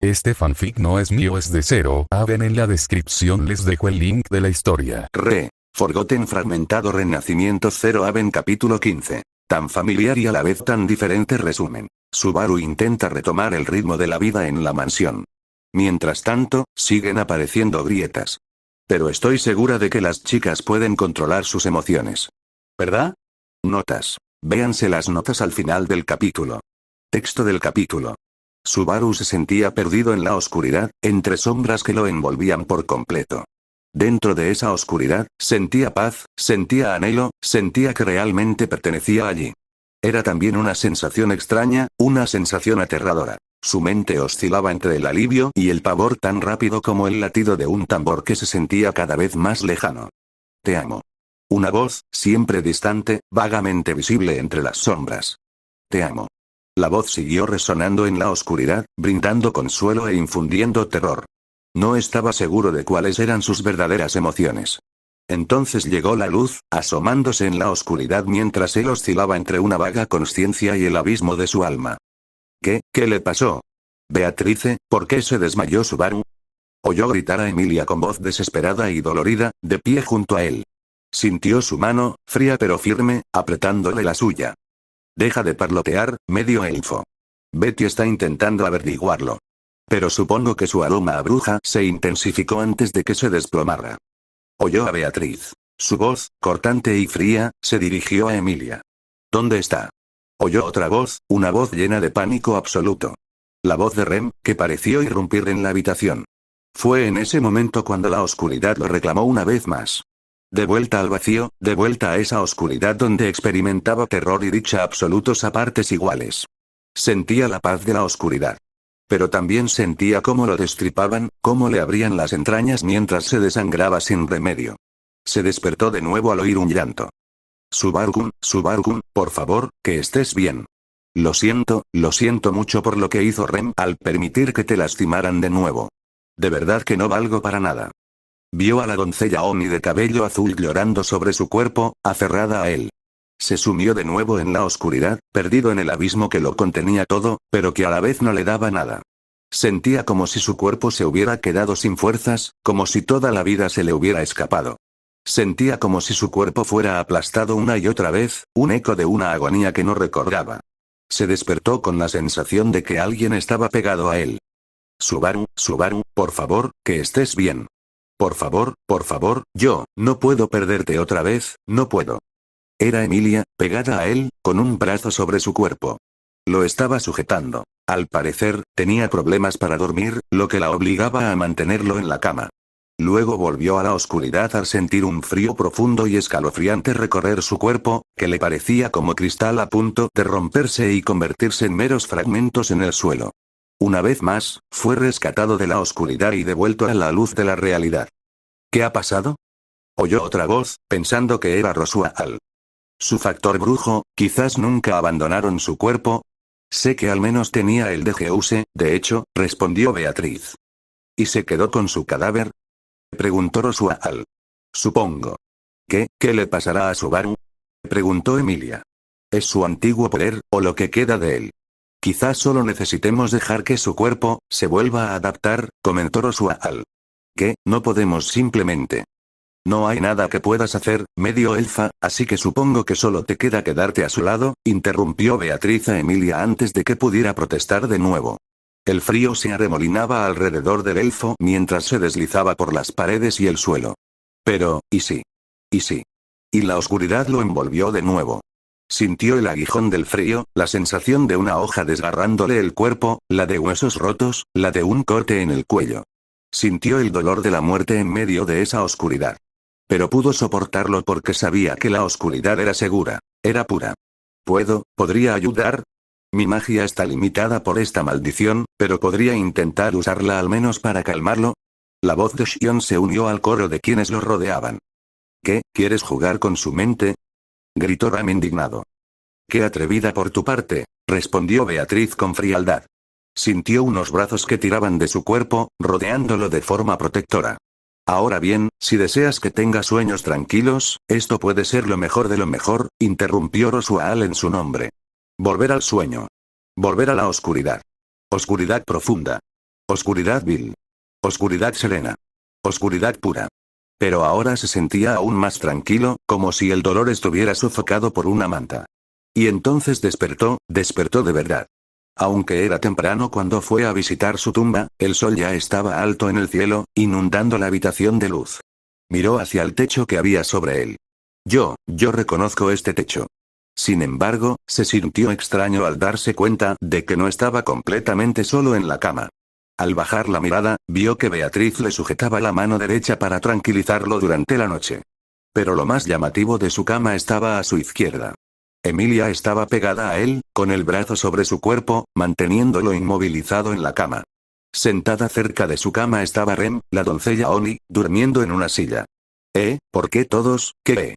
Este fanfic no es mío, es de Zero Haven. En la descripción les dejo el link de la historia. Forgotten fragmentado renacimiento Zero Haven capítulo 15. Tan familiar y a la vez tan diferente resumen. Subaru intenta retomar el ritmo de la vida en la mansión. Mientras tanto, siguen apareciendo grietas. Pero estoy segura de que las chicas pueden controlar sus emociones. ¿Verdad? Notas. Véanse las notas al final del capítulo. Texto del capítulo. Subaru se sentía perdido en la oscuridad, entre sombras que lo envolvían por completo. Dentro de esa oscuridad, sentía paz, sentía anhelo, sentía que realmente pertenecía allí. Era también una sensación extraña, una sensación aterradora. Su mente oscilaba entre el alivio y el pavor tan rápido como el latido de un tambor que se sentía cada vez más lejano. Te amo. Una voz, siempre distante, vagamente visible entre las sombras. Te amo. La voz siguió resonando en la oscuridad, brindando consuelo e infundiendo terror. No estaba seguro de cuáles eran sus verdaderas emociones. Entonces llegó la luz, asomándose en la oscuridad mientras él oscilaba entre una vaga consciencia y el abismo de su alma. ¿Qué le pasó? Beatrice, ¿por qué se desmayó Subaru? Oyó gritar a Emilia con voz desesperada y dolorida, de pie junto a él. Sintió su mano, fría pero firme, apretándole la suya. Deja de parlotear, medio elfo. Betty está intentando averiguarlo. Pero supongo que su aroma a bruja se intensificó antes de que se desplomara. Oyó a Beatriz. Su voz, cortante y fría, se dirigió a Emilia. ¿Dónde está? Oyó otra voz, una voz llena de pánico absoluto. La voz de Rem, que pareció irrumpir en la habitación. Fue en ese momento cuando la oscuridad lo reclamó una vez más. De vuelta al vacío, de vuelta a esa oscuridad donde experimentaba terror y dicha absolutos a partes iguales. Sentía la paz de la oscuridad. Pero también sentía cómo lo destripaban, cómo le abrían las entrañas mientras se desangraba sin remedio. Se despertó de nuevo al oír un llanto. Subaru, por favor, que estés bien. Lo siento mucho por lo que hizo Rem al permitir que te lastimaran de nuevo. De verdad que no valgo para nada. Vio a la doncella Oni de cabello azul llorando sobre su cuerpo, aferrada a él. Se sumió de nuevo en la oscuridad, perdido en el abismo que lo contenía todo, pero que a la vez no le daba nada. Sentía como si su cuerpo se hubiera quedado sin fuerzas, como si toda la vida se le hubiera escapado. Sentía como si su cuerpo fuera aplastado una y otra vez, un eco de una agonía que no recordaba. Se despertó con la sensación de que alguien estaba pegado a él. Subaru, por favor, que estés bien. Por favor, yo, no puedo perderte otra vez, no puedo. Era Emilia, pegada a él, con un brazo sobre su cuerpo. Lo estaba sujetando. Al parecer, tenía problemas para dormir, lo que la obligaba a mantenerlo en la cama. Luego volvió a la oscuridad al sentir un frío profundo y escalofriante recorrer su cuerpo, que le parecía como cristal a punto de romperse y convertirse en meros fragmentos en el suelo. Una vez más, fue rescatado de la oscuridad y devuelto a la luz de la realidad. ¿Qué ha pasado? Oyó otra voz, pensando que era Rosual. Su factor brujo, quizás nunca abandonaron su cuerpo. Sé que al menos tenía el de Geuse, de hecho, respondió Beatriz. ¿Y se quedó con su cadáver? Preguntó Rosual. Supongo. ¿Qué le pasará a Subaru? Preguntó Emilia. Es su antiguo poder, o lo que queda de él. Quizás solo necesitemos dejar que su cuerpo se vuelva a adaptar, comentó Rosual. No podemos simplemente. No hay nada que puedas hacer, medio elfa, así que supongo que solo te queda quedarte a su lado, interrumpió Beatriz a Emilia antes de que pudiera protestar de nuevo. El frío se arremolinaba alrededor del elfo mientras se deslizaba por las paredes y el suelo. Pero, ¿y sí? ¿Y sí? Y la oscuridad lo envolvió de nuevo. Sintió el aguijón del frío, la sensación de una hoja desgarrándole el cuerpo, la de huesos rotos, la de un corte en el cuello. Sintió el dolor de la muerte en medio de esa oscuridad. Pero pudo soportarlo porque sabía que la oscuridad era segura, era pura. ¿Podría ayudar? Mi magia está limitada por esta maldición, pero podría intentar usarla al menos para calmarlo. La voz de Xion se unió al coro de quienes lo rodeaban. ¿Quieres jugar con su mente? Gritó Ram indignado. Qué atrevida por tu parte, respondió Beatriz con frialdad. Sintió unos brazos que tiraban de su cuerpo, rodeándolo de forma protectora. Ahora bien, si deseas que tenga sueños tranquilos, esto puede ser lo mejor de lo mejor, interrumpió Rosual en su nombre. Volver al sueño. Volver a la oscuridad. Oscuridad profunda. Oscuridad vil. Oscuridad serena. Oscuridad pura. Pero ahora se sentía aún más tranquilo, como si el dolor estuviera sofocado por una manta. Y entonces despertó de verdad. Aunque era temprano cuando fue a visitar su tumba, el sol ya estaba alto en el cielo, inundando la habitación de luz. Miró hacia el techo que había sobre él. Yo reconozco este techo. Sin embargo, se sintió extraño al darse cuenta de que no estaba completamente solo en la cama. Al bajar la mirada, vio que Beatriz le sujetaba la mano derecha para tranquilizarlo durante la noche. Pero lo más llamativo de su cama estaba a su izquierda. Emilia estaba pegada a él, con el brazo sobre su cuerpo, manteniéndolo inmovilizado en la cama. Sentada cerca de su cama estaba Rem, la doncella Oni, durmiendo en una silla. ¿Por qué todos? ¿Qué?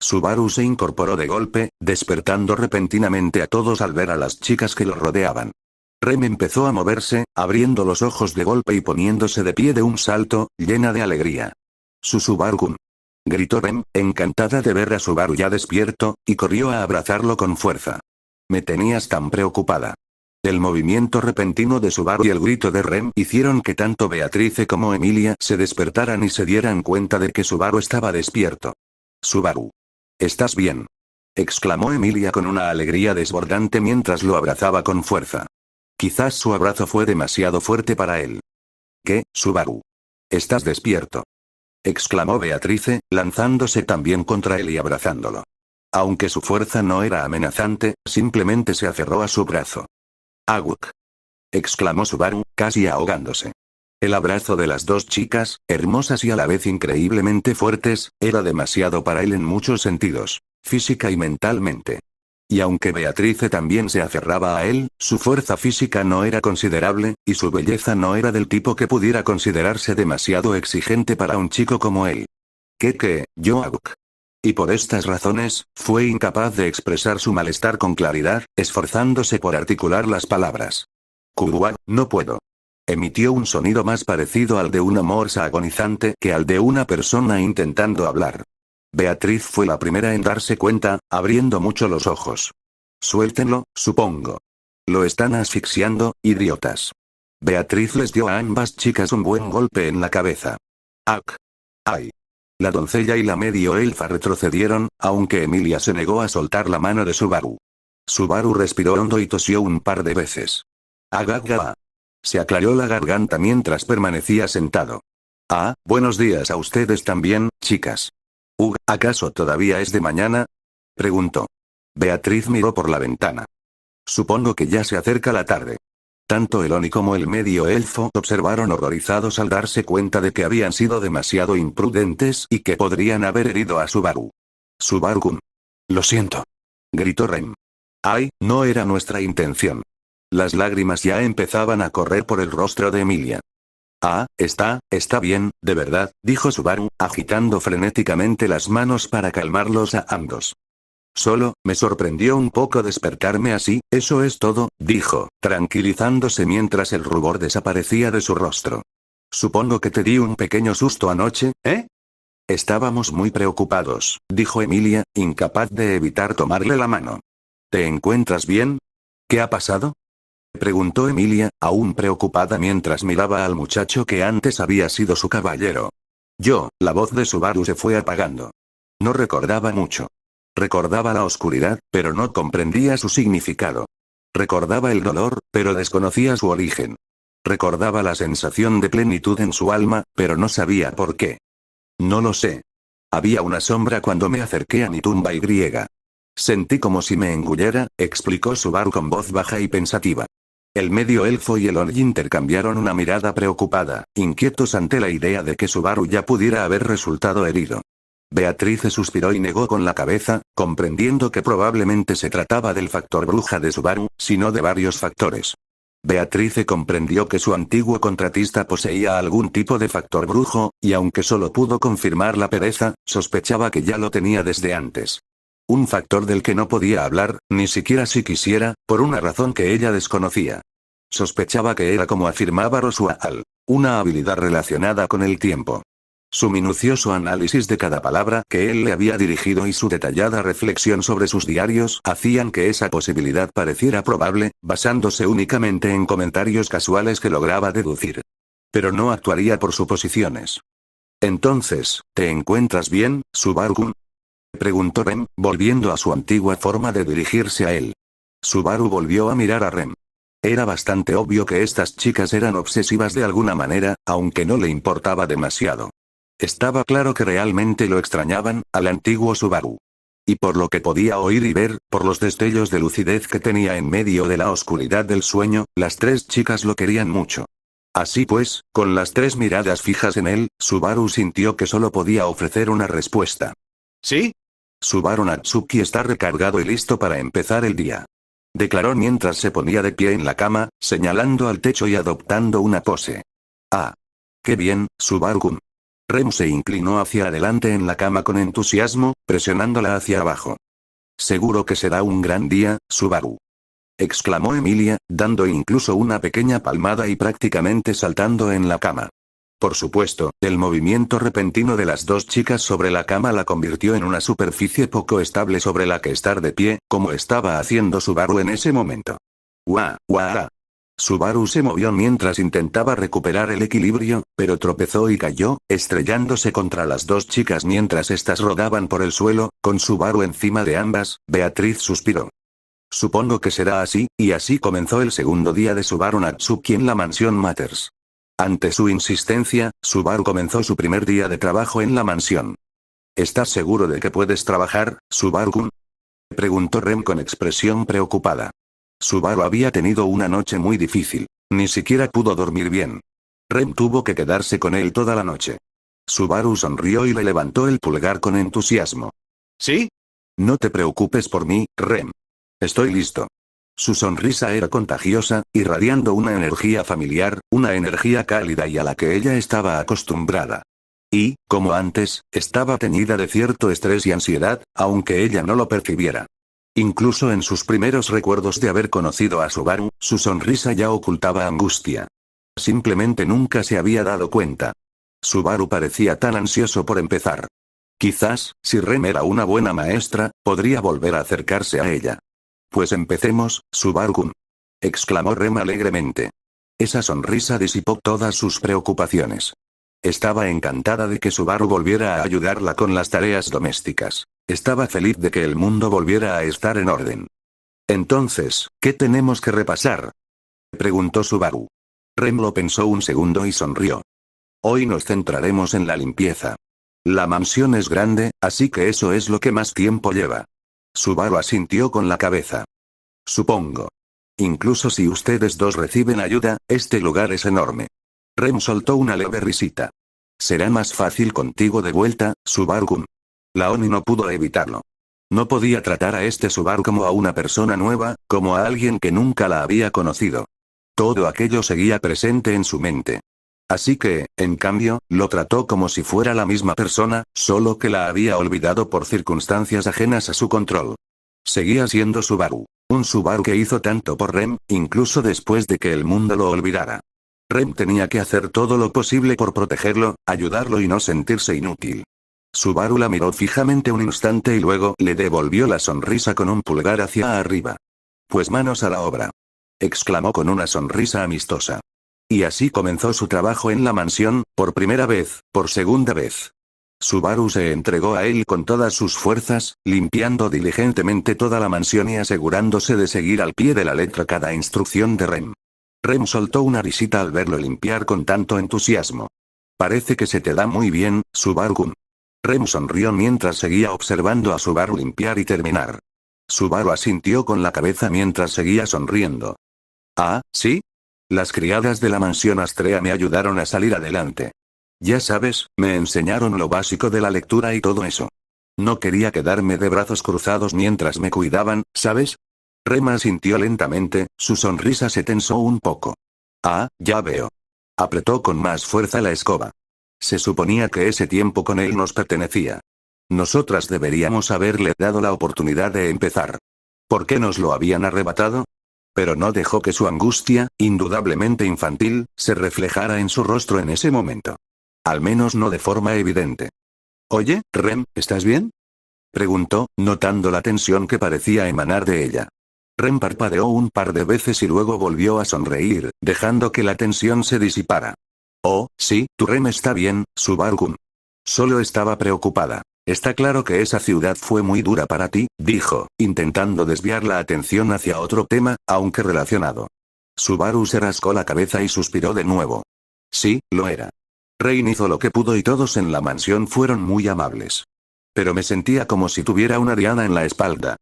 Subaru se incorporó de golpe, despertando repentinamente a todos al ver a las chicas que lo rodeaban. Rem empezó a moverse, abriendo los ojos de golpe y poniéndose de pie de un salto, llena de alegría. Subaru-kun. Gritó Rem, encantada de ver a Subaru ya despierto, y corrió a abrazarlo con fuerza. Me tenías tan preocupada. El movimiento repentino de Subaru y el grito de Rem hicieron que tanto Beatrice como Emilia se despertaran y se dieran cuenta de que Subaru estaba despierto. Subaru. ¿Estás bien? Exclamó Emilia con una alegría desbordante mientras lo abrazaba con fuerza. Quizás su abrazo fue demasiado fuerte para él. ¿Qué, Subaru? ¿Estás despierto? Exclamó Beatrice, lanzándose también contra él y abrazándolo. Aunque su fuerza no era amenazante, simplemente se aferró a su brazo. Aguk. Exclamó Subaru, casi ahogándose. El abrazo de las dos chicas, hermosas y a la vez increíblemente fuertes, era demasiado para él en muchos sentidos, física y mentalmente. Y aunque Beatrice también se aferraba a él, su fuerza física no era considerable, y su belleza no era del tipo que pudiera considerarse demasiado exigente para un chico como él. Yo Aguk. Y por estas razones, fue incapaz de expresar su malestar con claridad, esforzándose por articular las palabras. Kuruwa, no puedo. Emitió un sonido más parecido al de una morsa agonizante que al de una persona intentando hablar. Beatriz fue la primera en darse cuenta, abriendo mucho los ojos. Suéltenlo, supongo. Lo están asfixiando, idiotas. Beatriz les dio a ambas chicas un buen golpe en la cabeza. ¡Ay! La doncella y la medio elfa retrocedieron, aunque Emilia se negó a soltar la mano de Subaru. Subaru respiró hondo y tosió un par de veces. Agaga. Se aclaró la garganta mientras permanecía sentado. Buenos días a ustedes también, chicas. ¿Acaso todavía es de mañana? Preguntó. Beatriz miró por la ventana. Supongo que ya se acerca la tarde. Tanto el Oni como el medio elfo observaron horrorizados al darse cuenta de que habían sido demasiado imprudentes y que podrían haber herido a Subaru. Subaru-kun. Lo siento. Gritó Rem. No era nuestra intención. Las lágrimas ya empezaban a correr por el rostro de Emilia. Está bien, de verdad, dijo Subaru, agitando frenéticamente las manos para calmarlos a ambos. Solo, me sorprendió un poco despertarme así, eso es todo, dijo, tranquilizándose mientras el rubor desaparecía de su rostro. Supongo que te di un pequeño susto anoche, ¿eh? Estábamos muy preocupados, dijo Emilia, incapaz de evitar tomarle la mano. ¿Te encuentras bien? ¿Qué ha pasado? Preguntó Emilia, aún preocupada mientras miraba al muchacho que antes había sido su caballero. La voz de Subaru se fue apagando. No recordaba mucho. Recordaba la oscuridad, pero no comprendía su significado. Recordaba el dolor, pero desconocía su origen. Recordaba la sensación de plenitud en su alma, pero no sabía por qué. No lo sé. Había una sombra cuando me acerqué a mi tumba y griega. Sentí como si me engullera, explicó Subaru con voz baja y pensativa. El medio elfo y el Oni intercambiaron una mirada preocupada, inquietos ante la idea de que Subaru ya pudiera haber resultado herido. Beatrice suspiró y negó con la cabeza, comprendiendo que probablemente se trataba del factor bruja de Subaru, sino de varios factores. Beatrice comprendió que su antiguo contratista poseía algún tipo de factor brujo, y aunque solo pudo confirmar la pereza, sospechaba que ya lo tenía desde antes. Un factor del que no podía hablar, ni siquiera si quisiera, por una razón que ella desconocía. Sospechaba que era como afirmaba Rosual, una habilidad relacionada con el tiempo. Su minucioso análisis de cada palabra que él le había dirigido y su detallada reflexión sobre sus diarios hacían que esa posibilidad pareciera probable, basándose únicamente en comentarios casuales que lograba deducir. Pero no actuaría por suposiciones. Entonces, ¿te encuentras bien, Subaru-kun? Preguntó Rem, volviendo a su antigua forma de dirigirse a él. Subaru volvió a mirar a Rem. Era bastante obvio que estas chicas eran obsesivas de alguna manera, aunque no le importaba demasiado. Estaba claro que realmente lo extrañaban, al antiguo Subaru. Y por lo que podía oír y ver, por los destellos de lucidez que tenía en medio de la oscuridad del sueño, las tres chicas lo querían mucho. Así pues, con las tres miradas fijas en él, Subaru sintió que solo podía ofrecer una respuesta. ¿Sí? Subaru Natsuki está recargado y listo para empezar el día. Declaró mientras se ponía de pie en la cama, señalando al techo y adoptando una pose. Ah. Qué bien, Subaru-kun. Rem se inclinó hacia adelante en la cama con entusiasmo, presionándola hacia abajo. Seguro que será un gran día, Subaru. Exclamó Emilia, dando incluso una pequeña palmada y prácticamente saltando en la cama. Por supuesto, el movimiento repentino de las dos chicas sobre la cama la convirtió en una superficie poco estable sobre la que estar de pie, como estaba haciendo Subaru en ese momento. ¡Guau! ¡Guau! Subaru se movió mientras intentaba recuperar el equilibrio, pero tropezó y cayó, estrellándose contra las dos chicas mientras éstas rodaban por el suelo, con Subaru encima de ambas. Beatriz suspiró. Supongo que será así, y así comenzó el segundo día de Subaru Natsuki en la mansión Matters. Ante su insistencia, Subaru comenzó su primer día de trabajo en la mansión. ¿Estás seguro de que puedes trabajar, Subaru-kun? Preguntó Rem con expresión preocupada. Subaru había tenido una noche muy difícil. Ni siquiera pudo dormir bien. Rem tuvo que quedarse con él toda la noche. Subaru sonrió y le levantó el pulgar con entusiasmo. ¿Sí? No te preocupes por mí, Rem. Estoy listo. Su sonrisa era contagiosa, irradiando una energía familiar, una energía cálida y a la que ella estaba acostumbrada. Y, como antes, estaba teñida de cierto estrés y ansiedad, aunque ella no lo percibiera. Incluso en sus primeros recuerdos de haber conocido a Subaru, su sonrisa ya ocultaba angustia. Simplemente nunca se había dado cuenta. Subaru parecía tan ansioso por empezar. Quizás, si Rem era una buena maestra, podría volver a acercarse a ella. Pues empecemos, Subaru-kun. Exclamó Rem alegremente. Esa sonrisa disipó todas sus preocupaciones. Estaba encantada de que Subaru volviera a ayudarla con las tareas domésticas. Estaba feliz de que el mundo volviera a estar en orden. Entonces, ¿qué tenemos que repasar? Preguntó Subaru. Rem lo pensó un segundo y sonrió. Hoy nos centraremos en la limpieza. La mansión es grande, así que eso es lo que más tiempo lleva. Subaru asintió con la cabeza. Supongo. Incluso si ustedes dos reciben ayuda, este lugar es enorme. Rem soltó una leve risita. Será más fácil contigo de vuelta, Subaru-kun. La Oni no pudo evitarlo. No podía tratar a este Subaru como a una persona nueva, como a alguien que nunca la había conocido. Todo aquello seguía presente en su mente. Así que, en cambio, lo trató como si fuera la misma persona, solo que la había olvidado por circunstancias ajenas a su control. Seguía siendo Subaru. Un Subaru que hizo tanto por Rem, incluso después de que el mundo lo olvidara. Rem tenía que hacer todo lo posible por protegerlo, ayudarlo y no sentirse inútil. Subaru la miró fijamente un instante y luego le devolvió la sonrisa con un pulgar hacia arriba. Pues manos a la obra. Exclamó con una sonrisa amistosa. Y así comenzó su trabajo en la mansión, por primera vez, por segunda vez. Subaru se entregó a él con todas sus fuerzas, limpiando diligentemente toda la mansión y asegurándose de seguir al pie de la letra cada instrucción de Rem. Rem soltó una risita al verlo limpiar con tanto entusiasmo. Parece que se te da muy bien, Subaru-kun. Rem sonrió mientras seguía observando a Subaru limpiar y terminar. Subaru asintió con la cabeza mientras seguía sonriendo. Ah, ¿sí? Las criadas de la mansión Astrea me ayudaron a salir adelante. Ya sabes, me enseñaron lo básico de la lectura y todo eso. No quería quedarme de brazos cruzados mientras me cuidaban, ¿sabes? Rem asintió lentamente, su sonrisa se tensó un poco. Ah, ya veo. Apretó con más fuerza la escoba. Se suponía que ese tiempo con él nos pertenecía. Nosotras deberíamos haberle dado la oportunidad de empezar. ¿Por qué nos lo habían arrebatado? Pero no dejó que su angustia, indudablemente infantil, se reflejara en su rostro en ese momento. Al menos no de forma evidente. Oye, Rem, ¿estás bien? Preguntó, notando la tensión que parecía emanar de ella. Rem parpadeó un par de veces y luego volvió a sonreír, dejando que la tensión se disipara. Oh, sí, tu Rem está bien, Subaru-kun. Solo estaba preocupada. Está claro que esa ciudad fue muy dura para ti, dijo, intentando desviar la atención hacia otro tema, aunque relacionado. Subaru se rascó la cabeza y suspiró de nuevo. Sí, lo era. Rain hizo lo que pudo y todos en la mansión fueron muy amables. Pero me sentía como si tuviera una diana en la espalda.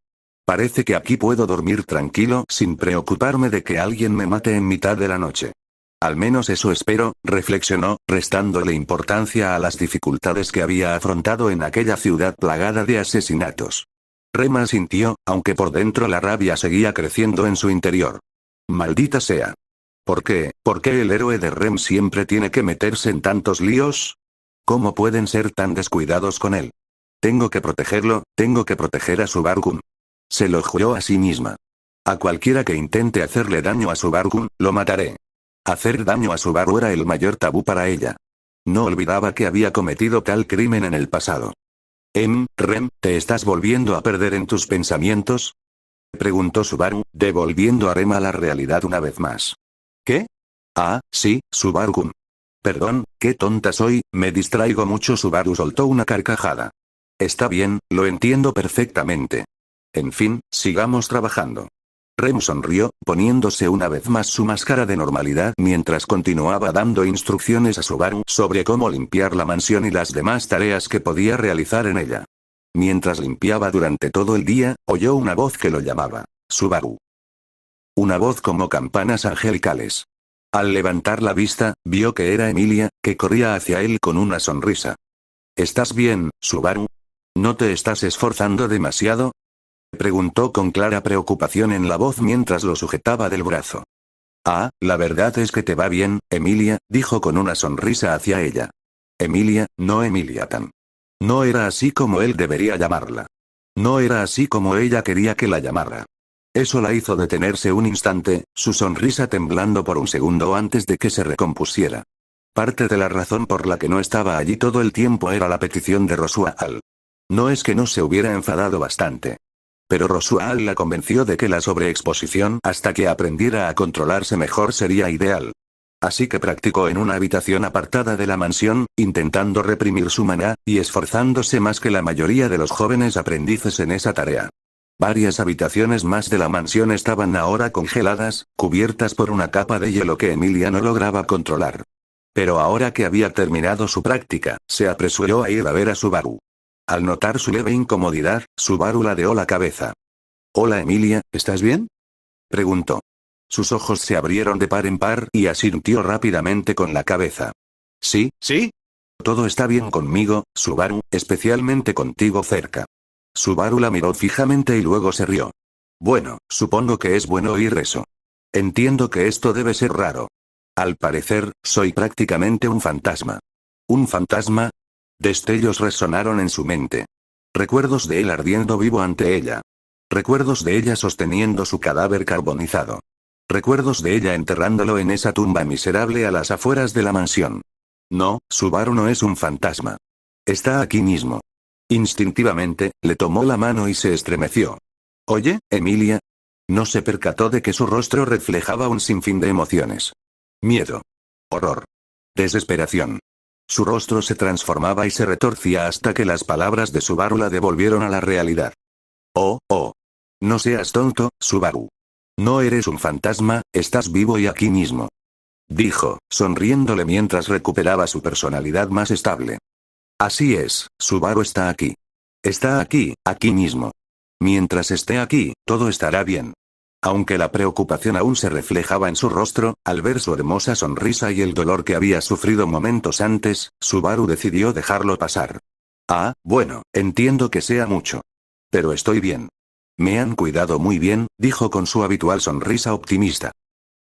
Parece que aquí puedo dormir tranquilo sin preocuparme de que alguien me mate en mitad de la noche. Al menos eso espero, reflexionó, restándole importancia a las dificultades que había afrontado en aquella ciudad plagada de asesinatos. Rem sintió, aunque por dentro la rabia seguía creciendo en su interior. Maldita sea. ¿Por qué el héroe de Rem siempre tiene que meterse en tantos líos? ¿Cómo pueden ser tan descuidados con él? Tengo que protegerlo, tengo que proteger a Subaru-kun. Se lo juró a sí misma. A cualquiera que intente hacerle daño a Subaru-kun, lo mataré. Hacer daño a Subaru era el mayor tabú para ella. No olvidaba que había cometido tal crimen en el pasado. Rem, ¿te estás volviendo a perder en tus pensamientos? Preguntó Subaru, devolviendo a Rem a la realidad una vez más. ¿Qué? Ah, sí, Subaru-kun. Perdón, qué tonta soy, me distraigo mucho. Subaru soltó una carcajada. Está bien, lo entiendo perfectamente. En fin, sigamos trabajando. Rem sonrió, poniéndose una vez más su máscara de normalidad mientras continuaba dando instrucciones a Subaru sobre cómo limpiar la mansión y las demás tareas que podía realizar en ella. Mientras limpiaba durante todo el día, oyó una voz que lo llamaba. Subaru. Una voz como campanas angelicales. Al levantar la vista, vio que era Emilia, que corría hacia él con una sonrisa. ¿Estás bien, Subaru? ¿No te estás esforzando demasiado? Preguntó con clara preocupación en la voz mientras lo sujetaba del brazo. Ah, la verdad es que te va bien, Emilia, dijo con una sonrisa hacia ella. Emilia, no Emilia-tan. No era así como él debería llamarla. No era así como ella quería que la llamara. Eso la hizo detenerse un instante, su sonrisa temblando por un segundo antes de que se recompusiera. Parte de la razón por la que no estaba allí todo el tiempo era la petición de Rosual. No es que no se hubiera enfadado bastante. Pero Rosual la convenció de que la sobreexposición hasta que aprendiera a controlarse mejor sería ideal. Así que practicó en una habitación apartada de la mansión, intentando reprimir su maná, y esforzándose más que la mayoría de los jóvenes aprendices en esa tarea. Varias habitaciones más de la mansión estaban ahora congeladas, cubiertas por una capa de hielo que Emilia no lograba controlar. Pero ahora que había terminado su práctica, se apresuró a ir a ver a Subaru. Al notar su leve incomodidad, Subaru ladeó la cabeza. Hola Emilia, ¿estás bien? Preguntó. Sus ojos se abrieron de par en par y asintió rápidamente con la cabeza. Sí, sí. Todo está bien conmigo, Subaru, especialmente contigo cerca. Subaru la miró fijamente y luego se rió. Bueno, supongo que es bueno oír eso. Entiendo que esto debe ser raro. Al parecer, soy prácticamente un fantasma. ¿Un fantasma? Destellos resonaron en su mente. Recuerdos de él ardiendo vivo ante ella. Recuerdos de ella sosteniendo su cadáver carbonizado. Recuerdos de ella enterrándolo en esa tumba miserable a las afueras de la mansión. No, Subaru no es un fantasma. Está aquí mismo. Instintivamente, le tomó la mano y se estremeció. Oye, Emilia. No se percató de que su rostro reflejaba un sinfín de emociones. Miedo. Horror. Desesperación. Su rostro se transformaba y se retorcía hasta que las palabras de Subaru la devolvieron a la realidad. Oh. No seas tonto, Subaru. No eres un fantasma, estás vivo y aquí mismo. Dijo, sonriéndole mientras recuperaba su personalidad más estable. Así es, Subaru está aquí. Está aquí mismo. Mientras esté aquí, todo estará bien. Aunque la preocupación aún se reflejaba en su rostro, al ver su hermosa sonrisa y el dolor que había sufrido momentos antes, Subaru decidió dejarlo pasar. Ah, bueno, entiendo que sea mucho. Pero estoy bien. Me han cuidado muy bien, dijo con su habitual sonrisa optimista.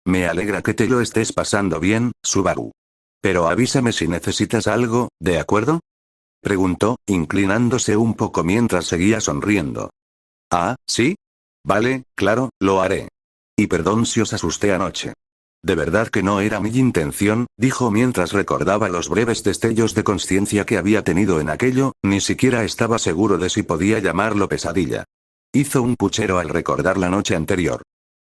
Me alegra que te lo estés pasando bien, Subaru. Pero avísame si necesitas algo, ¿de acuerdo? Preguntó, inclinándose un poco mientras seguía sonriendo. Ah, ¿sí? Vale, claro, lo haré. Y perdón si os asusté anoche. De verdad que no era mi intención, dijo mientras recordaba los breves destellos de conciencia que había tenido en aquello, ni siquiera estaba seguro de si podía llamarlo pesadilla. Hizo un puchero al recordar la noche anterior.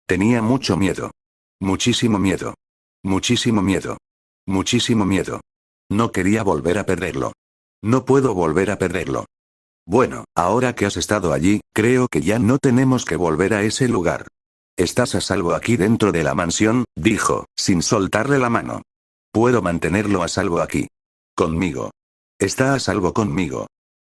Tenía mucho miedo. Muchísimo miedo. Muchísimo miedo. Muchísimo miedo. No quería volver a perderlo. No puedo volver a perderlo. Bueno, ahora que has estado allí, creo que ya no tenemos que volver a ese lugar. Estás a salvo aquí dentro de la mansión, dijo, sin soltarle la mano. Puedo mantenerlo a salvo aquí. Conmigo. Está a salvo conmigo.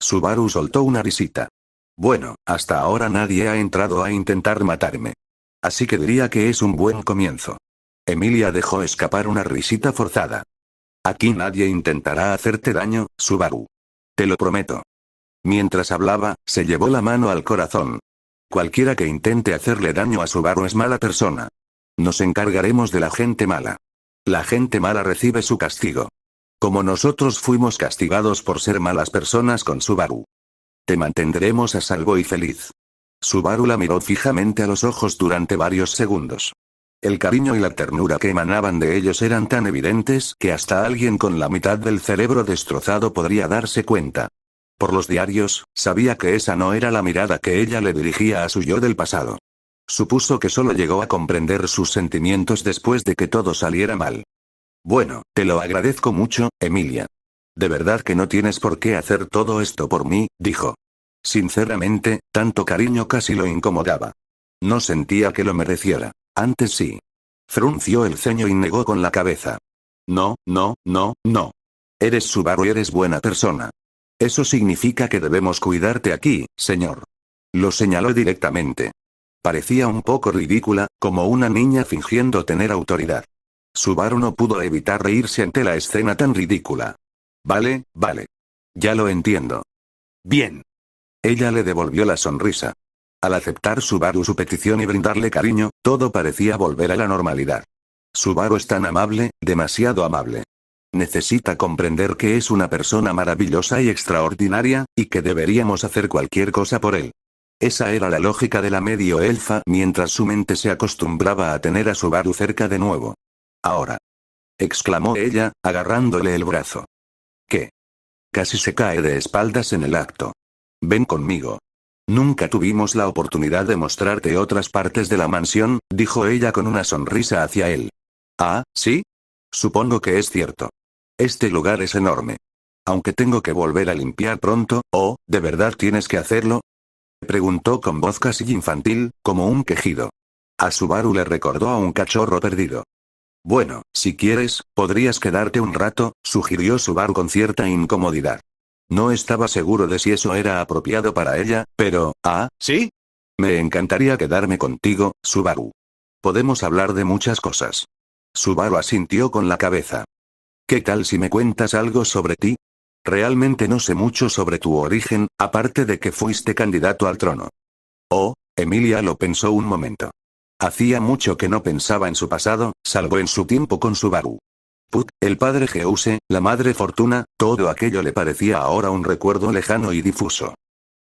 Subaru soltó una risita. Bueno, hasta ahora nadie ha entrado a intentar matarme. Así que diría que es un buen comienzo. Emilia dejó escapar una risita forzada. Aquí nadie intentará hacerte daño, Subaru. Te lo prometo. Mientras hablaba, se llevó la mano al corazón. Cualquiera que intente hacerle daño a Subaru es mala persona. Nos encargaremos de la gente mala. La gente mala recibe su castigo. Como nosotros fuimos castigados por ser malas personas con Subaru. Te mantendremos a salvo y feliz. Subaru la miró fijamente a los ojos durante varios segundos. El cariño y la ternura que emanaban de ellos eran tan evidentes que hasta alguien con la mitad del cerebro destrozado podría darse cuenta. Por los diarios, sabía que esa no era la mirada que ella le dirigía a su yo del pasado. Supuso que solo llegó a comprender sus sentimientos después de que todo saliera mal. Bueno, te lo agradezco mucho, Emilia. De verdad que no tienes por qué hacer todo esto por mí, dijo. Sinceramente, tanto cariño casi lo incomodaba. No sentía que lo mereciera. Antes sí. Frunció el ceño y negó con la cabeza. No, no, no, no. Eres Subaru y eres buena persona. Eso significa que debemos cuidarte aquí, señor. Lo señaló directamente. Parecía un poco ridícula, como una niña fingiendo tener autoridad. Subaru no pudo evitar reírse ante la escena tan ridícula. Vale, vale. Ya lo entiendo. Bien. Ella le devolvió la sonrisa. Al aceptar Subaru su petición y brindarle cariño, todo parecía volver a la normalidad. Subaru es tan amable, demasiado amable. Necesita comprender que es una persona maravillosa y extraordinaria, y que deberíamos hacer cualquier cosa por él. Esa era la lógica de la medio elfa mientras su mente se acostumbraba a tener a Subaru cerca de nuevo. Ahora. Exclamó ella, agarrándole el brazo. ¿Qué? Casi se cae de espaldas en el acto. Ven conmigo. Nunca tuvimos la oportunidad de mostrarte otras partes de la mansión, dijo ella con una sonrisa hacia él. Ah, ¿sí? Supongo que es cierto. Este lugar es enorme. Aunque tengo que volver a limpiar pronto, ¿oh, de verdad tienes que hacerlo? Preguntó con voz casi infantil, como un quejido. A Subaru le recordó a un cachorro perdido. Bueno, si quieres, podrías quedarte un rato, sugirió Subaru con cierta incomodidad. No estaba seguro de si eso era apropiado para ella, pero, ¿sí? Me encantaría quedarme contigo, Subaru. Podemos hablar de muchas cosas. Subaru asintió con la cabeza. ¿Qué tal si me cuentas algo sobre ti? Realmente no sé mucho sobre tu origen, aparte de que fuiste candidato al trono. Oh, Emilia lo pensó un momento. Hacía mucho que no pensaba en su pasado, salvo en su tiempo con Subaru. Puck, el padre Geuse, la madre Fortuna, todo aquello le parecía ahora un recuerdo lejano y difuso.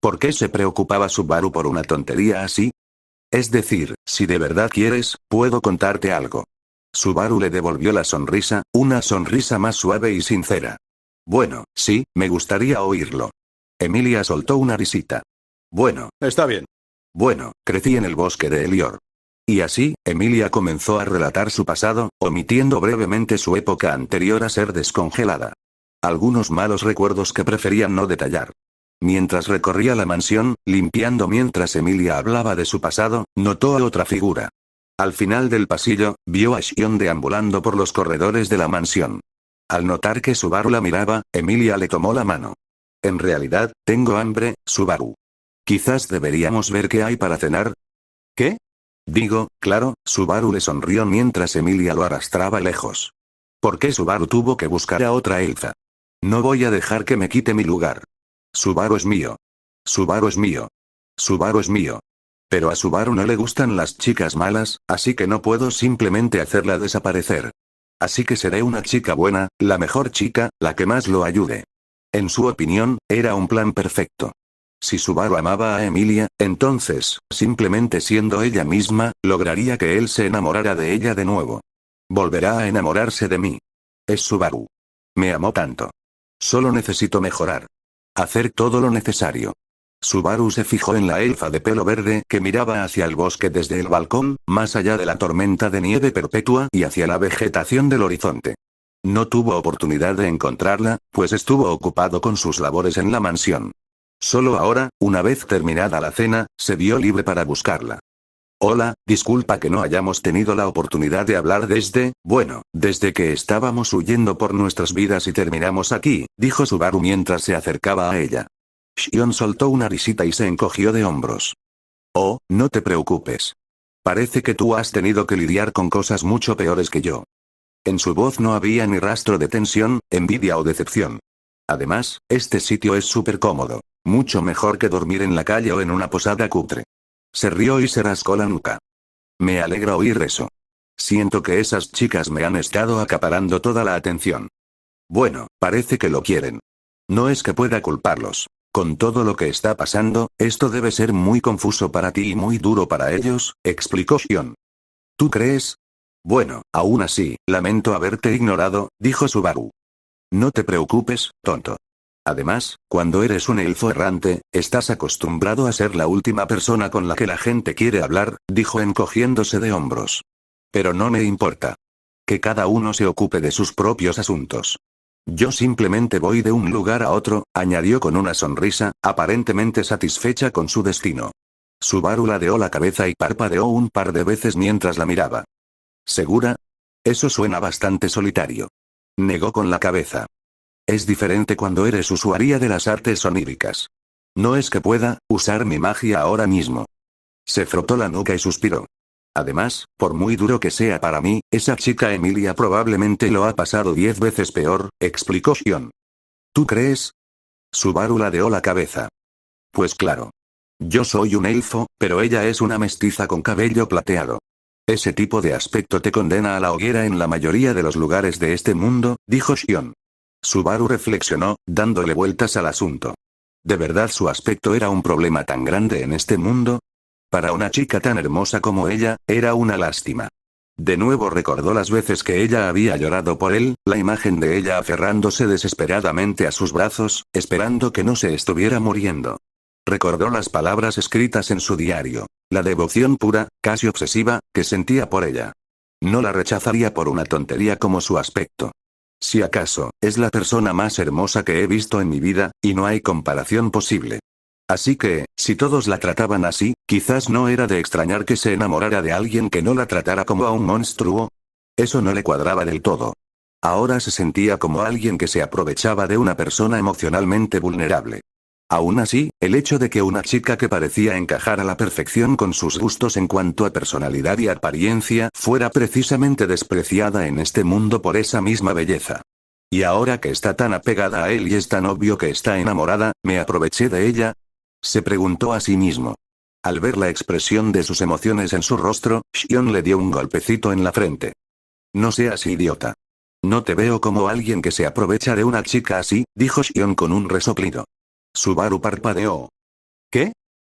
¿Por qué se preocupaba Subaru por una tontería así? Es decir, si de verdad quieres, puedo contarte algo. Subaru le devolvió la sonrisa, una sonrisa más suave y sincera. Bueno, sí, me gustaría oírlo. Emilia soltó una risita. Bueno, está bien. Bueno, crecí en el bosque de Elior. Y así, Emilia comenzó a relatar su pasado, omitiendo brevemente su época anterior a ser descongelada. Algunos malos recuerdos que preferían no detallar. Mientras recorría la mansión, limpiando mientras Emilia hablaba de su pasado, notó a otra figura. Al final del pasillo, vio a Shion deambulando por los corredores de la mansión. Al notar que Subaru la miraba, Emilia le tomó la mano. En realidad, tengo hambre, Subaru. Quizás deberíamos ver qué hay para cenar. ¿Qué? Digo, claro, Subaru le sonrió mientras Emilia lo arrastraba lejos. ¿Por qué Subaru tuvo que buscar a otra elfa? No voy a dejar que me quite mi lugar. Subaru es mío. Subaru es mío. Subaru es mío. Pero a Subaru no le gustan las chicas malas, así que no puedo simplemente hacerla desaparecer. Así que seré una chica buena, la mejor chica, la que más lo ayude. En su opinión, era un plan perfecto. Si Subaru amaba a Emilia, entonces, simplemente siendo ella misma, lograría que él se enamorara de ella de nuevo. Volverá a enamorarse de mí. Es Subaru. Me amó tanto. Solo necesito mejorar. Hacer todo lo necesario. Subaru se fijó en la elfa de pelo verde que miraba hacia el bosque desde el balcón, más allá de la tormenta de nieve perpetua y hacia la vegetación del horizonte. No tuvo oportunidad de encontrarla, pues estuvo ocupado con sus labores en la mansión. Solo ahora, una vez terminada la cena, se vio libre para buscarla. Hola, disculpa que no hayamos tenido la oportunidad de hablar desde que estábamos huyendo por nuestras vidas y terminamos aquí, dijo Subaru mientras se acercaba a ella. Shion soltó una risita y se encogió de hombros. Oh, no te preocupes. Parece que tú has tenido que lidiar con cosas mucho peores que yo. En su voz no había ni rastro de tensión, envidia o decepción. Además, este sitio es súper cómodo. Mucho mejor que dormir en la calle o en una posada cutre. Se rió y se rascó la nuca. Me alegra oír eso. Siento que esas chicas me han estado acaparando toda la atención. Bueno, parece que lo quieren. No es que pueda culparlos. Con todo lo que está pasando, esto debe ser muy confuso para ti y muy duro para ellos, explicó Shion. ¿Tú crees? Bueno, aún así, lamento haberte ignorado, dijo Subaru. No te preocupes, tonto. Además, cuando eres un elfo errante, estás acostumbrado a ser la última persona con la que la gente quiere hablar, dijo encogiéndose de hombros. Pero no me importa. Que cada uno se ocupe de sus propios asuntos. Yo simplemente voy de un lugar a otro, añadió con una sonrisa, aparentemente satisfecha con su destino. Subaru ladeó la cabeza y parpadeó un par de veces mientras la miraba. ¿Segura? Eso suena bastante solitario. Negó con la cabeza. Es diferente cuando eres usuaria de las artes oníricas. No es que pueda usar mi magia ahora mismo. Se frotó la nuca y suspiró. Además, por muy duro que sea para mí, esa chica Emilia probablemente lo ha pasado 10 veces peor, explicó Shion. ¿Tú crees? Subaru ladeó la cabeza. Pues claro. Yo soy un elfo, pero ella es una mestiza con cabello plateado. Ese tipo de aspecto te condena a la hoguera en la mayoría de los lugares de este mundo, dijo Shion. Subaru reflexionó, dándole vueltas al asunto. ¿De verdad su aspecto era un problema tan grande en este mundo? Para una chica tan hermosa como ella, era una lástima. De nuevo recordó las veces que ella había llorado por él, la imagen de ella aferrándose desesperadamente a sus brazos, esperando que no se estuviera muriendo. Recordó las palabras escritas en su diario, la devoción pura, casi obsesiva, que sentía por ella. No la rechazaría por una tontería como su aspecto. Si acaso, es la persona más hermosa que he visto en mi vida, y no hay comparación posible. Así que, si todos la trataban así, quizás no era de extrañar que se enamorara de alguien que no la tratara como a un monstruo. Eso no le cuadraba del todo. Ahora se sentía como alguien que se aprovechaba de una persona emocionalmente vulnerable. Aún así, el hecho de que una chica que parecía encajar a la perfección con sus gustos en cuanto a personalidad y apariencia fuera precisamente despreciada en este mundo por esa misma belleza. Y ahora que está tan apegada a él y es tan obvio que está enamorada, ¿me aproveché de ella? Se preguntó a sí mismo. Al ver la expresión de sus emociones en su rostro, Shion le dio un golpecito en la frente. No seas idiota. No te veo como alguien que se aprovecha de una chica así, dijo Shion con un resoplido. Subaru parpadeó. ¿Qué?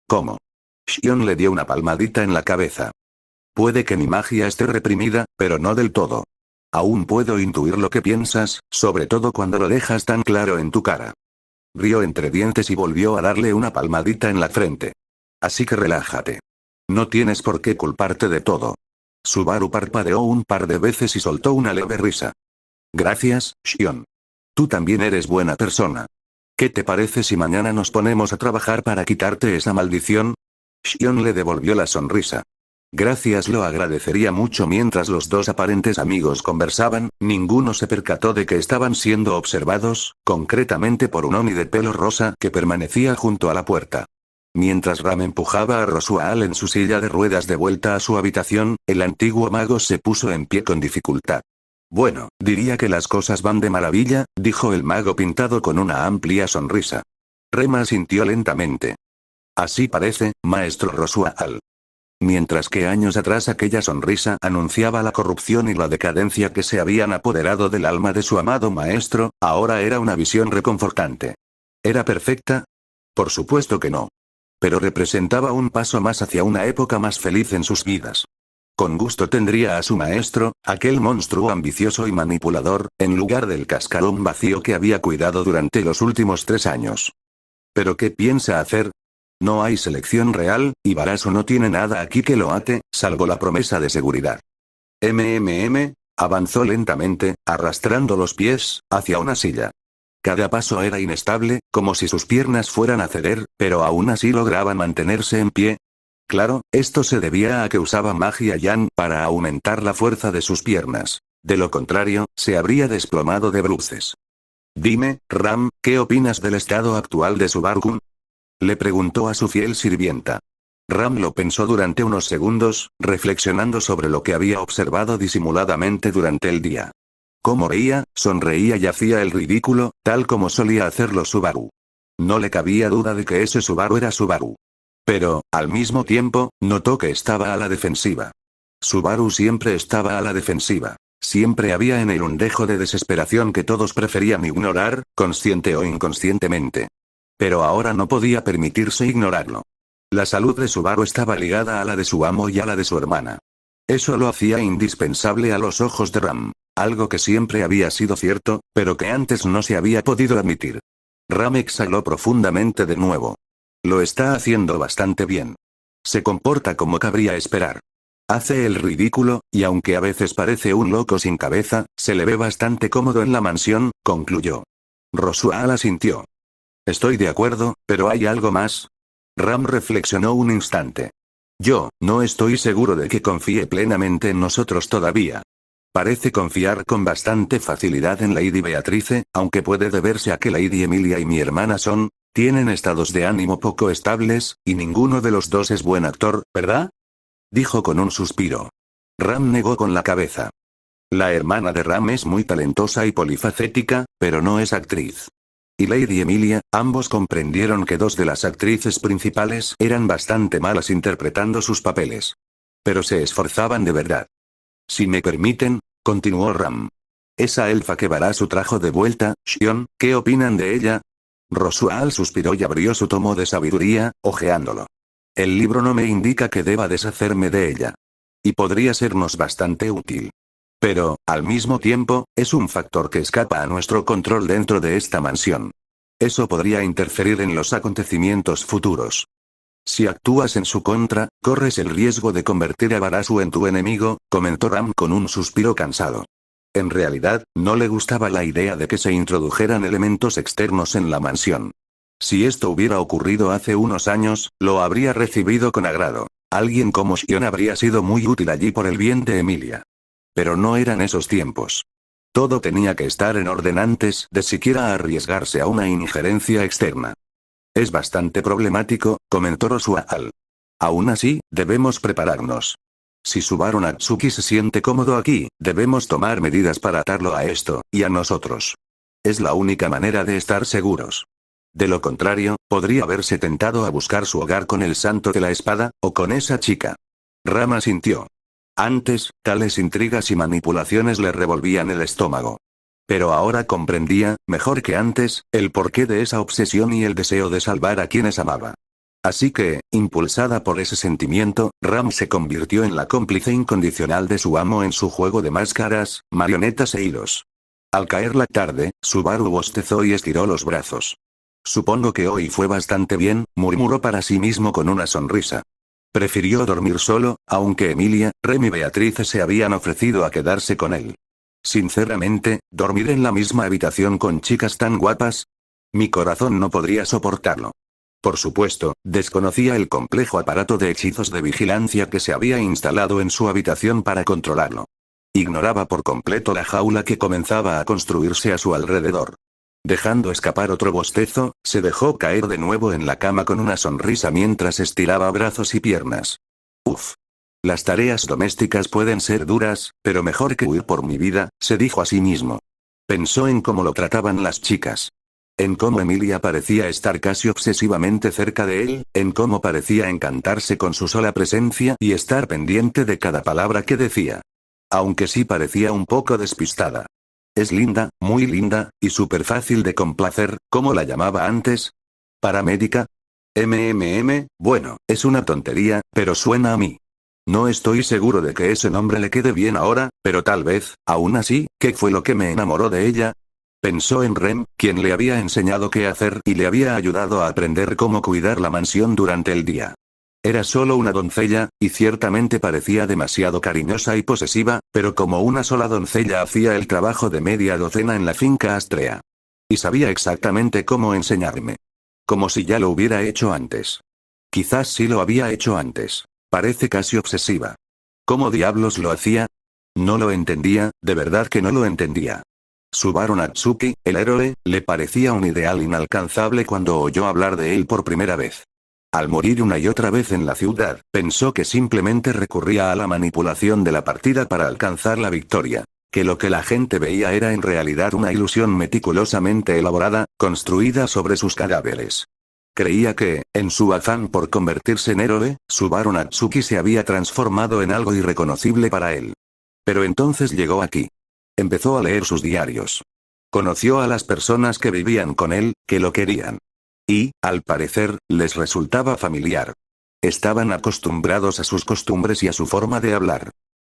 ¿Cómo? Shion le dio una palmadita en la cabeza. Puede que mi magia esté reprimida, pero no del todo. Aún puedo intuir lo que piensas, sobre todo cuando lo dejas tan claro en tu cara. Rió entre dientes y volvió a darle una palmadita en la frente. Así que relájate. No tienes por qué culparte de todo. Subaru parpadeó un par de veces y soltó una leve risa. Gracias, Shion. Tú también eres buena persona. ¿Qué te parece si mañana nos ponemos a trabajar para quitarte esa maldición? Shion le devolvió la sonrisa. Gracias, lo agradecería mucho. Mientras los dos aparentes amigos conversaban, ninguno se percató de que estaban siendo observados, concretamente por un Oni de pelo rosa que permanecía junto a la puerta. Mientras Ram empujaba a Rosual en su silla de ruedas de vuelta a su habitación, el antiguo mago se puso en pie con dificultad. Bueno, diría que las cosas van de maravilla, dijo el mago pintado con una amplia sonrisa. Rem asintió lentamente. Así parece, maestro Rosual. Mientras que años atrás aquella sonrisa anunciaba la corrupción y la decadencia que se habían apoderado del alma de su amado maestro, ahora era una visión reconfortante. ¿Era perfecta? Por supuesto que no. Pero representaba un paso más hacia una época más feliz en sus vidas. Con gusto tendría a su maestro, aquel monstruo ambicioso y manipulador, en lugar del cascarón vacío que había cuidado durante los últimos 3 años. ¿Pero qué piensa hacer? No hay selección real, y Barasu no tiene nada aquí que lo ate, salvo la promesa de seguridad. Avanzó lentamente, arrastrando los pies, hacia una silla. Cada paso era inestable, como si sus piernas fueran a ceder, pero aún así lograba mantenerse en pie. Claro, esto se debía a que usaba magia Yan para aumentar la fuerza de sus piernas. De lo contrario, se habría desplomado de bruces. Dime, Ram, ¿qué opinas del estado actual de Subaru-kun? Le preguntó a su fiel sirvienta. Ram lo pensó durante unos segundos, reflexionando sobre lo que había observado disimuladamente durante el día. Cómo reía, sonreía y hacía el ridículo, tal como solía hacerlo Subaru. No le cabía duda de que ese Subaru era Subaru. Pero, al mismo tiempo, notó que estaba a la defensiva. Subaru siempre estaba a la defensiva. Siempre había en él un dejo de desesperación que todos preferían ignorar, consciente o inconscientemente. Pero ahora no podía permitirse ignorarlo. La salud de Subaru estaba ligada a la de su amo y a la de su hermana. Eso lo hacía indispensable a los ojos de Ram. Algo que siempre había sido cierto, pero que antes no se había podido admitir. Ram exhaló profundamente de nuevo. Lo está haciendo bastante bien. Se comporta como cabría esperar. Hace el ridículo, y aunque a veces parece un loco sin cabeza, se le ve bastante cómodo en la mansión, concluyó. Rosual asintió. Estoy de acuerdo, pero ¿hay algo más? Ram reflexionó un instante. Yo, no estoy seguro de que confíe plenamente en nosotros todavía. Parece confiar con bastante facilidad en Lady Beatrice, aunque puede deberse a que Lady Emilia y mi hermana tienen estados de ánimo poco estables, y ninguno de los dos es buen actor, ¿verdad? Dijo con un suspiro. Ram negó con la cabeza. La hermana de Ram es muy talentosa y polifacética, pero no es actriz. Y Lady Emilia, ambos comprendieron que 2 de las actrices principales eran bastante malas interpretando sus papeles. Pero se esforzaban de verdad. Si me permiten, continuó Ram. Esa elfa que Barasu trajo de vuelta, Shion, ¿qué opinan de ella? Rosual suspiró y abrió su tomo de sabiduría, hojeándolo. El libro no me indica que deba deshacerme de ella. Y podría sernos bastante útil. Pero, al mismo tiempo, es un factor que escapa a nuestro control dentro de esta mansión. Eso podría interferir en los acontecimientos futuros. Si actúas en su contra, corres el riesgo de convertir a Barasu en tu enemigo, comentó Ram con un suspiro cansado. En realidad, no le gustaba la idea de que se introdujeran elementos externos en la mansión. Si esto hubiera ocurrido hace unos años, lo habría recibido con agrado. Alguien como Shion habría sido muy útil allí por el bien de Emilia. Pero no eran esos tiempos. Todo tenía que estar en orden antes de siquiera arriesgarse a una injerencia externa. Es bastante problemático, comentó Rosual. Aún así, debemos prepararnos. Si Subaru Natsuki se siente cómodo aquí, debemos tomar medidas para atarlo a esto, y a nosotros. Es la única manera de estar seguros. De lo contrario, podría haberse tentado a buscar su hogar con el santo de la espada, o con esa chica. Rama sintió. Antes, tales intrigas y manipulaciones le revolvían el estómago. Pero ahora comprendía, mejor que antes, el porqué de esa obsesión y el deseo de salvar a quienes amaba. Así que, impulsada por ese sentimiento, Ram se convirtió en la cómplice incondicional de su amo en su juego de máscaras, marionetas e hilos. Al caer la tarde, Subaru bostezó y estiró los brazos. Supongo que hoy fue bastante bien, murmuró para sí mismo con una sonrisa. Prefirió dormir solo, aunque Emilia, Rem y Beatrice se habían ofrecido a quedarse con él. Sinceramente, dormir en la misma habitación con chicas tan guapas. Mi corazón no podría soportarlo. Por supuesto, desconocía el complejo aparato de hechizos de vigilancia que se había instalado en su habitación para controlarlo. Ignoraba por completo la jaula que comenzaba a construirse a su alrededor. Dejando escapar otro bostezo, se dejó caer de nuevo en la cama con una sonrisa mientras estiraba brazos y piernas. Uf. Las tareas domésticas pueden ser duras, pero mejor que huir por mi vida, se dijo a sí mismo. Pensó en cómo lo trataban las chicas. En cómo Emilia parecía estar casi obsesivamente cerca de él, en cómo parecía encantarse con su sola presencia y estar pendiente de cada palabra que decía. Aunque sí parecía un poco despistada. Es linda, muy linda, y súper fácil de complacer, ¿cómo la llamaba antes? ¿Paramédica? Bueno, es una tontería, pero suena a mí. No estoy seguro de que ese nombre le quede bien ahora, pero tal vez, aún así, ¿qué fue lo que me enamoró de ella? Pensó en Rem, quien le había enseñado qué hacer y le había ayudado a aprender cómo cuidar la mansión durante el día. Era solo una doncella, y ciertamente parecía demasiado cariñosa y posesiva, pero como una sola doncella hacía el trabajo de media docena en la finca Astrea. Y sabía exactamente cómo enseñarme. Como si ya lo hubiera hecho antes. Quizás sí lo había hecho antes. Parece casi obsesiva. ¿Cómo diablos lo hacía? No lo entendía, de verdad que no lo entendía. Subaru Natsuki, el héroe, le parecía un ideal inalcanzable cuando oyó hablar de él por primera vez. Al morir una y otra vez en la ciudad, pensó que simplemente recurría a la manipulación de la partida para alcanzar la victoria. Que lo que la gente veía era en realidad una ilusión meticulosamente elaborada, construida sobre sus cadáveres. Creía que, en su afán por convertirse en héroe, Subaru Natsuki se había transformado en algo irreconocible para él. Pero entonces llegó aquí. Empezó a leer sus diarios. Conoció a las personas que vivían con él, que lo querían. Y, al parecer, les resultaba familiar. Estaban acostumbrados a sus costumbres y a su forma de hablar.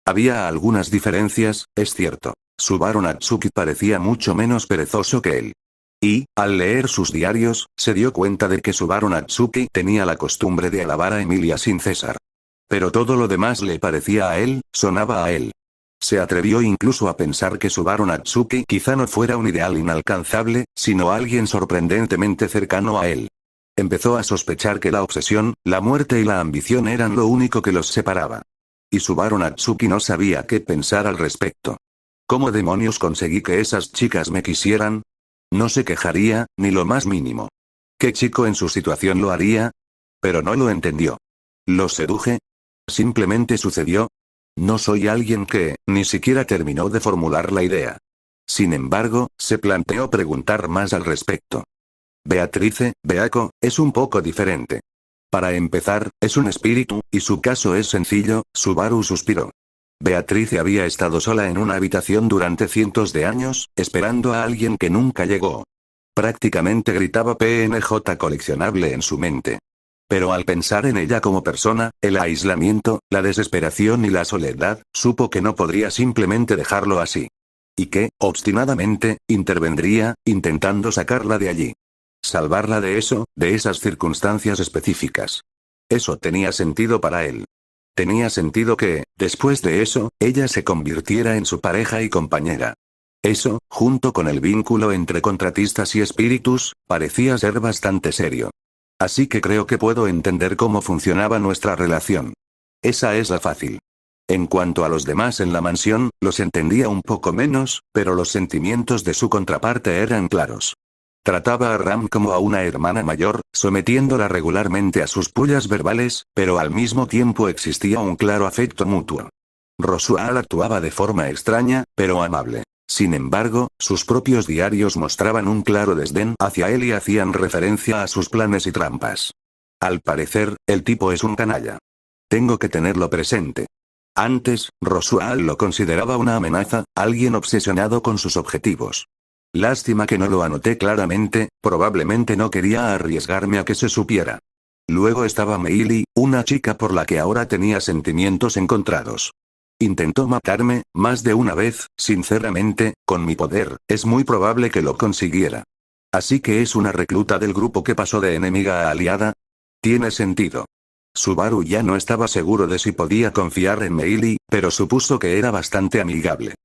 Había algunas diferencias, es cierto. Subaru Natsuki parecía mucho menos perezoso que él. Y, al leer sus diarios, se dio cuenta de que Subaru Natsuki tenía la costumbre de alabar a Emilia sin cesar. Pero todo lo demás le parecía a él, sonaba a él. Se atrevió incluso a pensar que Subaru Natsuki quizá no fuera un ideal inalcanzable, sino alguien sorprendentemente cercano a él. Empezó a sospechar que la obsesión, la muerte y la ambición eran lo único que los separaba. Y Subaru Natsuki no sabía qué pensar al respecto. ¿Cómo demonios conseguí que esas chicas me quisieran? No se quejaría, ni lo más mínimo. ¿Qué chico en su situación lo haría? Pero no lo entendió. ¿Los seduje? ¿Simplemente sucedió? No soy alguien que, ni siquiera terminó de formular la idea. Sin embargo, se planteó preguntar más al respecto. Beatrice, Beako, es un poco diferente. Para empezar, es un espíritu, y su caso es sencillo, Subaru suspiró. Beatrice había estado sola en una habitación durante cientos de años, esperando a alguien que nunca llegó. Prácticamente gritaba PNJ coleccionable en su mente. Pero al pensar en ella como persona, el aislamiento, la desesperación y la soledad, supo que no podría simplemente dejarlo así. Y que, obstinadamente, intervendría, intentando sacarla de allí. Salvarla de eso, de esas circunstancias específicas. Eso tenía sentido para él. Tenía sentido que, después de eso, ella se convirtiera en su pareja y compañera. Eso, junto con el vínculo entre contratistas y espíritus, parecía ser bastante serio. Así que creo que puedo entender cómo funcionaba nuestra relación. Esa es la fácil. En cuanto a los demás en la mansión, los entendía un poco menos, pero los sentimientos de su contraparte eran claros. Trataba a Ram como a una hermana mayor, sometiéndola regularmente a sus pullas verbales, pero al mismo tiempo existía un claro afecto mutuo. Rosual actuaba de forma extraña, pero amable. Sin embargo, sus propios diarios mostraban un claro desdén hacia él y hacían referencia a sus planes y trampas. Al parecer, el tipo es un canalla. Tengo que tenerlo presente. Antes, Rosual lo consideraba una amenaza, alguien obsesionado con sus objetivos. Lástima que no lo anoté claramente, probablemente no quería arriesgarme a que se supiera. Luego estaba Meili, una chica por la que ahora tenía sentimientos encontrados. Intentó matarme, más de una vez, sinceramente, con mi poder, es muy probable que lo consiguiera. Así que es una recluta del grupo que pasó de enemiga a aliada. Tiene sentido. Subaru ya no estaba seguro de si podía confiar en Meili, pero supuso que era bastante amigable.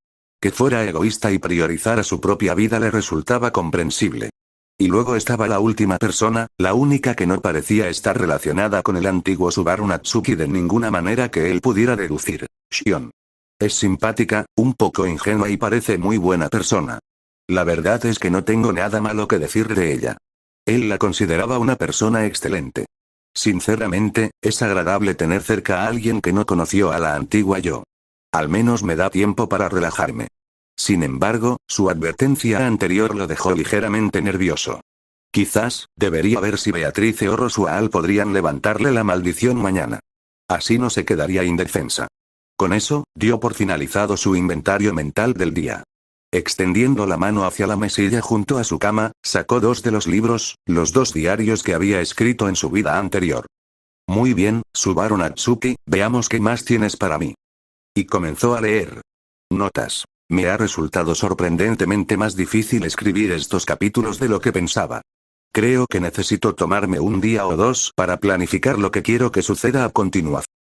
Que fuera egoísta y priorizara su propia vida le resultaba comprensible. Y luego estaba la última persona, la única que no parecía estar relacionada con el antiguo Subaru Natsuki de ninguna manera que él pudiera deducir. Shion. Es simpática, un poco ingenua y parece muy buena persona. La verdad es que no tengo nada malo que decir de ella. Él la consideraba una persona excelente. Sinceramente, es agradable tener cerca a alguien que no conoció a la antigua yo. Al menos me da tiempo para relajarme. Sin embargo, su advertencia anterior lo dejó ligeramente nervioso. Quizás, debería ver si Beatrice o Rosual podrían levantarle la maldición mañana. Así no se quedaría indefensa. Con eso, dio por finalizado su inventario mental del día. Extendiendo la mano hacia la mesilla junto a su cama, sacó 2 de los libros, los 2 diarios que había escrito en su vida anterior. Muy bien, Subaru Natsuki, veamos qué más tienes para mí. Y comenzó a leer. Notas. Me ha resultado sorprendentemente más difícil escribir estos capítulos de lo que pensaba. Creo que necesito tomarme un día o dos para planificar lo que quiero que suceda a continuación.